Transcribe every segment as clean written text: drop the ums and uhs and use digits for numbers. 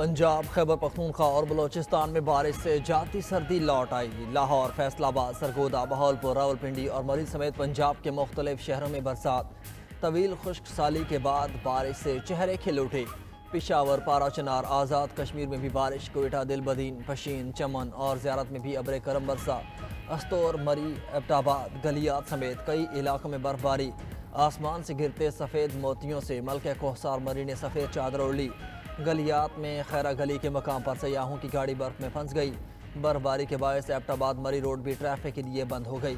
पंजाब, खैबर पख्तूनख्वा और बलोचिस्तान में बारिश से जाती सर्दी लौट आई। लाहौर, फैसलाबाद, सरगोदा, बहावलपुर, रावलपिंडी और मरी समेत पंजाब के मुख्तलिफ शहरों में बरसात। तवील खुश्क साली के बाद बारिश से चेहरे खिल उठे। पिशावर, पारा चनार, आज़ाद कश्मीर में भी बारिश। कोयटा, दिलबदीन, पशीन, चमन और ज़ियारत में भी अब्र करम बरसा। अस्तोर, मरी, एबटाबाद, गलियात समेत कई इलाकों में बर्फबारी। आसमान से गिरते सफ़ेद मोतियों से मलके कोहसार मरी ने सफ़ेद चादर ओढ़ ली। गलियात में खैरा गली के मकाम पर सयाहों की गाड़ी बर्फ में फंस गई। बर्फबारी के बायस एबटाबाद मरी रोड भी ट्रैफिक के लिए बंद हो गई।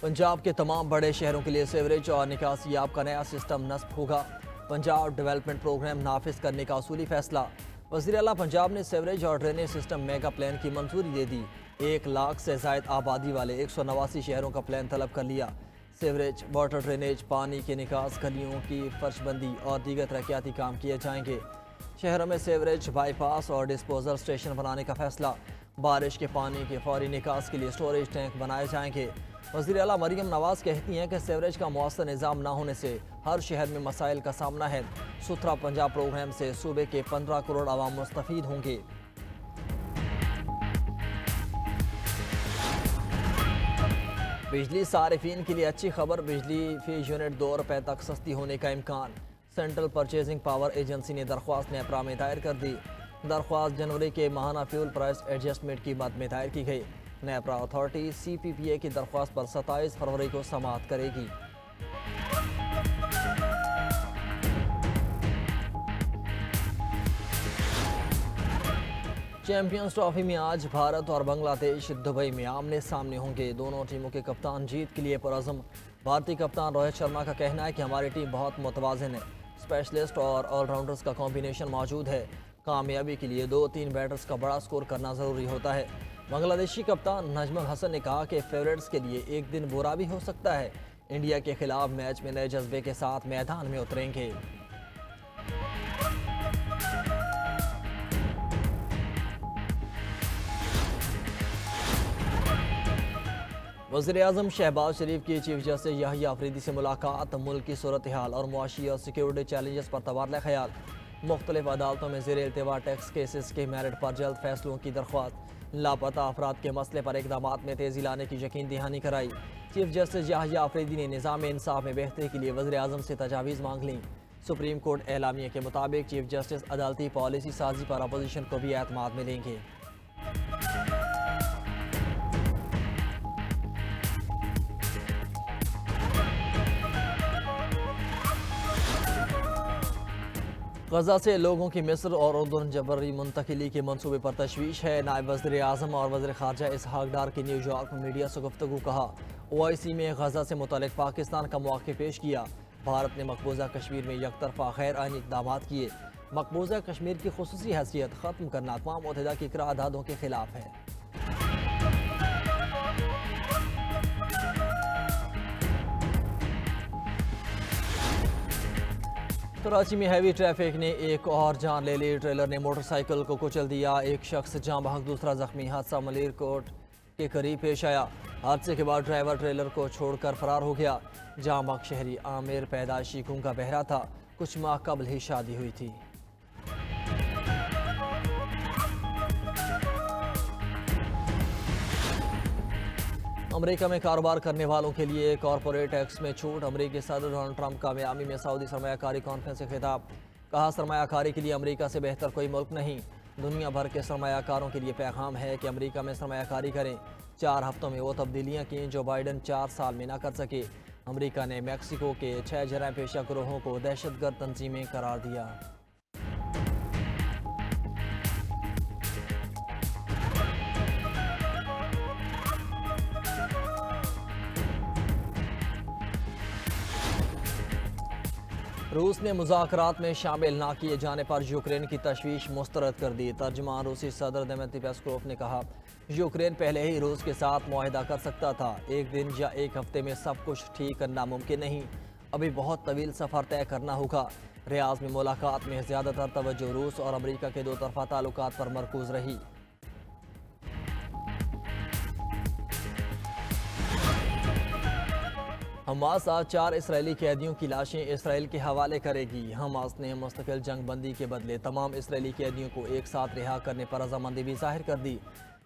पंजाब के तमाम बड़े शहरों के लिए सीवरेज और निकासियाब का नया सिस्टम नस्ब होगा। पंजाब डेवलपमेंट प्रोग्राम नाफिज करने का उसूली फैसला। वज़ीर आला पंजाब ने सीवरेज और ड्रेनेज सिस्टम मेगा प्लान की मंजूरी दे दी। 1 लाख से ज़ायद आबादी वाले 189 शहरों का प्लान तलब कर लिया। सीवरेज, वाटर ड्रेनेज, पानी के निकास, गलियों की फर्शबंदी और दीगर तरक्याती काम किए जाएंगे। शहरों में सीवरेज, बाईपास और डिस्पोजल स्टेशन बनाने का फैसला। बारिश के पानी के फौरी निकास के लिए स्टोरेज टैंक बनाए जाएंगे। वज़ीर आला मरियम नवाज कहती हैं कि सीवरेज का मौसर निज़ाम न होने से हर शहर में मसाइल का सामना है। सुथरा पंजाब प्रोग्राम से सूबे के 15 करोड़ आवाम मुस्तफ़ीद होंगे। बिजली सारिफिन के लिए अच्छी खबर। बिजली फी यूनिट 2 रुपये तक सस्ती होने का इम्कान। सेंट्रल परचेजिंग पावर एजेंसी ने दरख्वास्त नेपरा में दायर कर दी। दरख्वास्त जनवरी के माहाना फ्यूल प्राइस एडजस्टमेंट की मद में दायर की गई। नेपरा अथॉरिटी CPPA की दरख्वास्त पर 27 फरवरी को समाअत करेगी। चैंपियंस ट्रॉफी में आज भारत और बांग्लादेश दुबई में आमने सामने होंगे। दोनों टीमों के कप्तान जीत के लिए पुरअज़्म। भारतीय कप्तान रोहित शर्मा का कहना है कि हमारी टीम बहुत मुतवाज़िन है। स्पेशलिस्ट और ऑलराउंडर्स का कॉम्बिनेशन मौजूद है। कामयाबी के लिए 2-3 बैटर्स का बड़ा स्कोर करना ज़रूरी होता है। बांग्लादेशी कप्तान नजमुल हसन ने कहा कि फेवरेट्स के लिए एक दिन बुरा भी हो सकता है। इंडिया के खिलाफ मैच में नए जज्बे के साथ मैदान में उतरेंगे। वज़ीर-ए-आज़म शहबाज शरीफ की चीफ जस्टिस याहिया अफरीदी से मुलाकात। मुल्क की सूरत हाल और मुआशी और सिक्योरिटी चैलेंजेस पर तबादला ख्याल। मुख्तलिफ अदालतों में ज़ेर इल्तिवा टैक्स केसेस के मेरिट पर जल्द फैसलों की दरख्वास्त। लापता अफराद के मसले पर इक़दामात में तेज़ी लाने की यकीन दहानी कराई। चीफ जस्टिस याहिया अफरीदी ने निज़ाम इंसाफ में बेहतरी के लिए वज़ीर-ए-आज़म से तजावीज़ मांग लीं। सुप्रीम कोर्ट एलामिया के मुताबिक चीफ जस्टिस अदालती पॉलिसी साजी पर अपोजिशन को भी एतमाद में लेंगे। गजा से लोगों की मिस्र और उर्दून जबरी मुंतकिली के मनसूबे पर तशवीश है। नायब वज़ीर आज़म और वज़ीर ख़ारजा इसहाक डार की न्यूयॉर्क में मीडिया से गुफ्तगू। कहा OIC में गजा से मुतल्लिक़ पाकिस्तान का मौक़िफ़ पेश किया। भारत ने मकबूजा कश्मीर में यकतरफा गैर आईनी इक़दाम किए। मकबूजा कश्मीर की खुसूसी हैसियत ख़त्म करना अक़वाम मुत्तहिदा की करारदादों के खिलाफ है। कराची में हैवी ट्रैफिक ने एक और जान ले ली। ट्रेलर ने मोटरसाइकिल को कुचल दिया। एक शख्स जाँ बहक, दूसरा जख्मी। हादसा मलेरकोट के करीब पेश आया। हादसे के बाद ड्राइवर ट्रेलर को छोड़कर फरार हो गया। जाँ बहक शहरी आमिर पैदाइशी गूंगा बहरा था। कुछ माह कबल ही शादी हुई थी। अमेरिका में कारोबार करने वालों के लिए कॉरपोरेट टैक्स में छूट। अमेरिकी सदर डोनाल्ड ट्रंप का मियामी में सऊदी सरमायाकारी कॉन्फ्रेंस से खिताब। कहा सरमायाकारी के लिए अमेरिका से बेहतर कोई मुल्क नहीं। दुनिया भर के सरमायाकारों के लिए पैगाम है कि अमेरिका में सरमायाकारी करें। 4 हफ्तों में वो तब्दीलियाँ की जो बाइडन 4 साल में ना कर सके। अमेरिका ने मैक्सिको के 6 जराइम पेशा गिरोहों को दहशतगर्द तंजीमें करार दिया। रूस ने मुज़ाकरात में शामिल ना किए जाने पर यूक्रेन की तशवीश मुस्तरद कर दी। तर्जमान रूसी सदर दिमित्री पेस्कोव ने कहा यूक्रेन पहले ही रूस के साथ मुआहदा कर सकता था। एक दिन या एक हफ्ते में सब कुछ ठीक करना मुमकिन नहीं। अभी बहुत तवील सफ़र तय करना होगा। रियाद में मुलाकात में ज़्यादातर तवज्जो रूस और अमेरिका के 2 तरफ़ा ताल्लुकात पर मरकूज़ रही। हमास आज 4 इसराइली कैदियों की लाशें इसराइल के हवाले करेगी। हमास ने मुस्तकिल जंग बंदी के बदले तमाम इसराइली कैदियों को एक साथ रिहा करने पर रजामंदी भी जाहिर कर दी।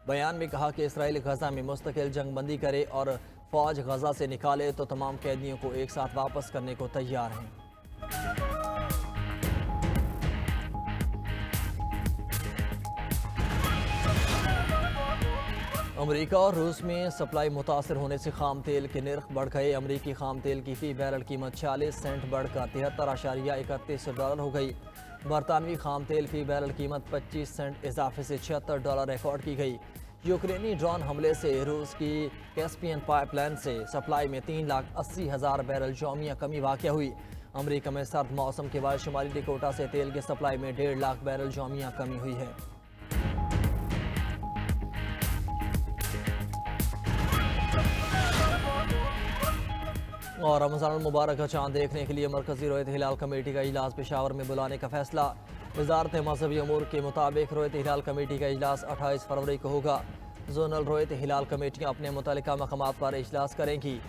बयान में कहा कि इसराइल गजा में मुस्तकिल जंग बंदी करे और फौज गजा से निकाले तो तमाम कैदियों को एक साथ वापस करने को तैयार हैं। अमेरिका और रूस में सप्लाई मुतासर होने से खाम तेल के निर्ख बढ़ गए। अमेरिकी खाम तेल की फी बैरल कीमत 46 सेंट बढ़कर $73.31 हो गई। बरतानवी खाम तेल फी बैरल कीमत 25 सेंट इजाफे से $76 रिकॉर्ड की गई। यूक्रेनी ड्रोन हमले से रूस की कैस्पियन पाइपलाइन से सप्लाई में 3,80,000 बैरल यौमिया कमी वाक़या हुई। अमेरिका में सर्द मौसम के बाद शुमाली डकोटा से तेल की सप्लाई में 1.5 लाख बैरल यौमिया कमी हुई है। और रमज़ान मुबारक का चांद देखने के लिए मरकजी रोयत हिलाल कमेटी का इजलास पेशावर में बुलाने का फैसला। वजारत मजहबी अमूर के मुताबिक रोयत हिलाल कमेटी का इजलास 28 फरवरी को होगा। जोनल रोयत हिलाल कमेटियाँ अपने मुतल्लिका मकामात पर इजलास करेंगी।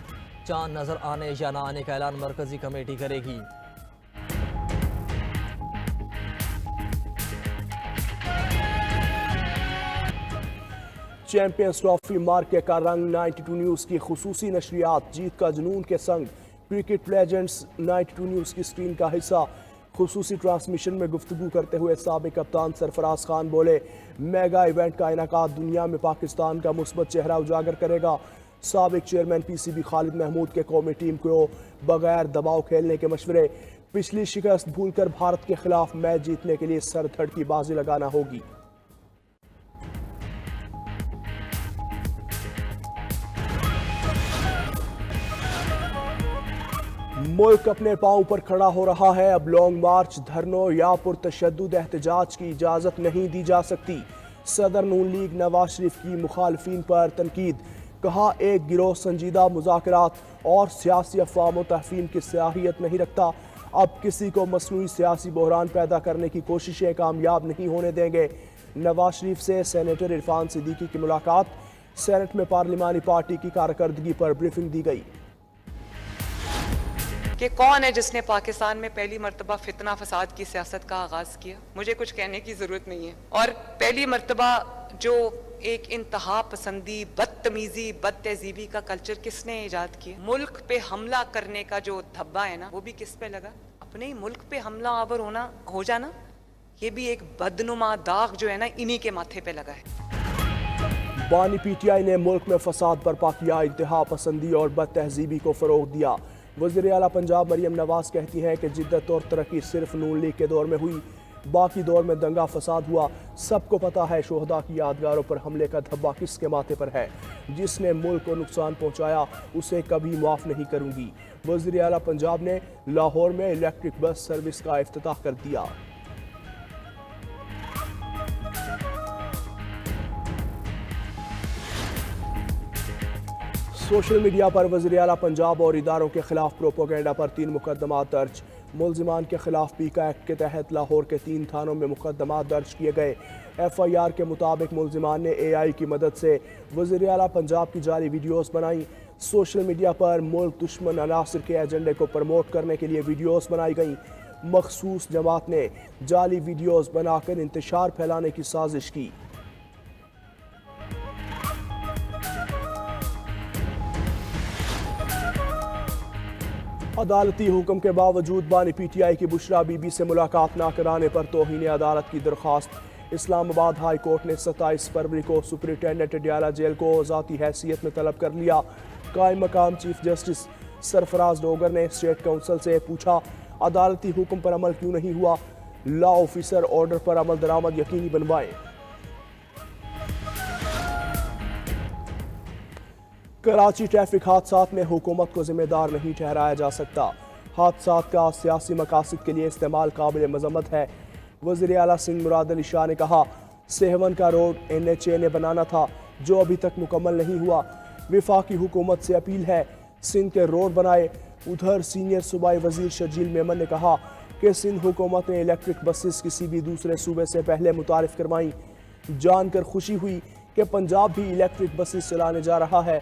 चांद नजर आने या न आने का ऐलान मरकजी कमेटी करेगी। चैंपियंस ट्रॉफी मार्के का रंग 92 न्यूज़ की खुसूसी नशरियात जीत का जुनून के संग क्रिकेट लेजेंड्स 92 न्यूज़ की स्क्रीन का हिस्सा। खुसूसी ट्रांसमिशन में गुफ्तगू करते हुए साबिक कप्तान सरफराज खान बोले, मेगा इवेंट का इनेकाद दुनिया में पाकिस्तान का मुस्बत चेहरा उजागर करेगा। साबिक चेयरमैन PCB खालिद महमूद के कौमी टीम को बगैर दबाव खेलने के मशवरे। पिछली शिकस्त भूलकर भारत के खिलाफ मैच जीतने के लिए सरधड़ की बाजी लगाना होगी। मुल्क अपने पांव पर खड़ा हो रहा है। अब लॉन्ग मार्च, धरनों या पुरतशद्दुद एहतजाज की इजाजत नहीं दी जा सकती। सदर नून लीग नवाज शरीफ की मुखालफीन पर तनकीद। कहा, एक गिरोह संजीदा मुज़ाकरात और सियासी अफ़वाह व तहफ़ीम की सलाहियत नहीं रखता। अब किसी को मसनूई सियासी बहरान पैदा करने की कोशिशें कामयाब नहीं होने देंगे। नवाज शरीफ से सेनेटर इरफान सिद्दीकी की मुलाकात। सेनेट में पार्लिमानी पार्टी की कारकर्दगी पर ब्रीफिंग दी गई। कि कौन है जिसने पाकिस्तान में पहली मर्तबा फितना फसाद की सियासत का आगाज किया। मुझे कुछ कहने की जरूरत नहीं है। और पहली मर्तबा जो एक इंतहा पसंदी, बदतमीजी, बदतहजीबी का कल्चर किसने इजाद किया। मुल्क पे हमला करने का जो धब्बा है ना, वो भी किस पे लगा। अपने ही मुल्क पे हमला आवर हो जाना, ये भी एक बदनुमा दाग जो है ना, इन्हीं के माथे पे लगा है। बानी PTI ने मुल्क में फसाद बर्पा किया, इंतहा पसंदी और बदतहजीबी को फरोग दिया। वज़ीर आला पंजाब मरियम नवाज कहती हैं कि जिद्दत और तरक्की सिर्फ नून लीग के दौर में हुई, बाकी दौर में दंगा फसाद हुआ। सबको पता है शोहदा की यादगारों पर हमले का धब्बा किसके माथे पर है। जिसने मुल्क को नुकसान पहुंचाया उसे कभी माफ़ नहीं करूंगी। वज़ीर आला पंजाब ने लाहौर में इलेक्ट्रिक बस सर्विस का इफ्तिताह कर दिया। सोशल मीडिया पर वज़ीर आला पंजाब और इदारों के खिलाफ प्रोपोगेंडा पर 3 मुकदमा दर्ज। मुल्जिमान के खिलाफ पीका एक्ट के तहत लाहौर के 3 थानों में मुकदमा दर्ज किए गए। FIR के मुताबिक मुल्जिमान ने AI की मदद से वज़ीर आला पंजाब की जाली वीडियोस बनाई। सोशल मीडिया पर मुल्क दुश्मन अनासर के एजेंडे को प्रमोट करने के लिए वीडियोस बनाई गई। मखसूस जमात ने जाली वीडियोस बनाकर इंतशार फैलाने की साजिश की। अदालती हुक्म के बावजूद बानी PTI की बुशरा बीबी से मुलाकात न कराने पर तौहीन अदालत की दरख्वास्त। इस्लामाबाद हाई कोर्ट ने 27 फरवरी को सुपरिटेंडेंट अडियाला जेल को ज़ाती हैसियत में तलब कर लिया। कायम मकाम चीफ जस्टिस सरफराज डोगर ने स्टेट काउंसिल से पूछा, अदालती हुक्म पर अमल क्यों नहीं हुआ। लॉ ऑफिसर ऑर्डर पर अमल दरामद यकीनी बनवाएं। कराची ट्रैफिक हादसात में हुकूमत को जिम्मेदार नहीं ठहराया जा सकता। हादसात का सियासी मकासद के लिए इस्तेमाल काबिल मजम्मत है। वज़ीर आला सिंध मुराद अली शाह ने कहा, सेहवन का रोड NHA ने बनाना था जो अभी तक मुकम्मल नहीं हुआ। विफाकी हुकूमत से अपील है सिंध के रोड बनाए। उधर सीनियर सूबाई वजीर शर्जील मेमन ने कहा कि सिंध हुकूमत ने इलेक्ट्रिक बसेस किसी भी दूसरे सूबे से पहले मुतारिफ करवाई। जानकर खुशी हुई कि पंजाब भी इलेक्ट्रिक बसेस चलाने जा रहा है।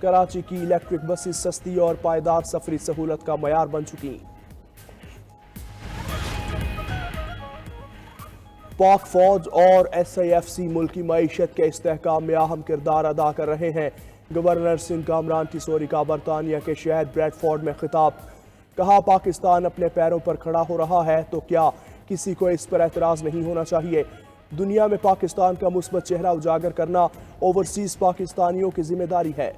कराची की इलेक्ट्रिक बसेस सस्ती और पायदार सफरी सहूलत का मयार बन चुकी। पाक फौज और SIFC मुल्क की मईशत के इस्तेहकाम में अहम किरदार अदा कर रहे हैं। गवर्नर सिंध कामरान टिसोरी का बरतानिया के शहर ब्रैडफोर्ड में खिताब। कहा, पाकिस्तान अपने पैरों पर खड़ा हो रहा है तो क्या किसी को इस पर एतराज नहीं होना चाहिए। दुनिया में पाकिस्तान का मुस्बत चेहरा उजागर करना ओवरसीज पाकिस्तानियों की जिम्मेदारी है।